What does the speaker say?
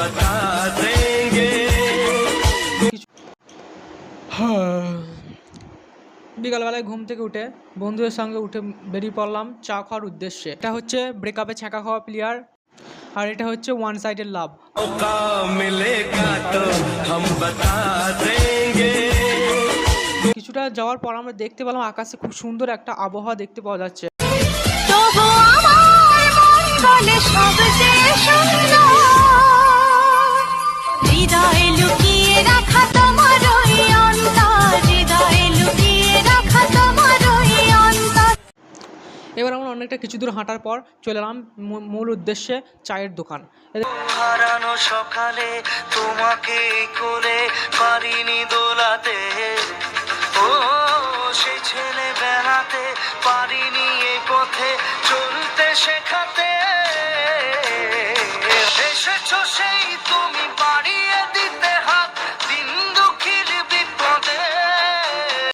बता देंगे। বিকালবেলায় ঘুম থেকে উঠে বন্ধুদের সঙ্গে বেরিয়ে পড়লাম চা খাওয়ার উদ্দেশ্যে। এটা হচ্ছে ব্রেকআপে ছ্যাঁকা খাওয়া প্লেয়ার, আর এটা হচ্ছে ওয়ান সাইডের লাভ। কিছুটা যাওয়ার পর আমরা দেখতে পেলাম আকাশে খুব সুন্দর একটা আবহাওয়া দেখতে পাওয়া যাচ্ছে। এবার আমরা অনেকটা কিছু দূর হাঁটার পর চলে এলাম মূল উদ্দেশ্যে, চায়ের দোকান। হারানো সকালে তোমাকে কোলে পারিনি দোলাতে, ও সেই ছেলে বেড়াতে পারিনি এই পথে চলতে শেখাতে।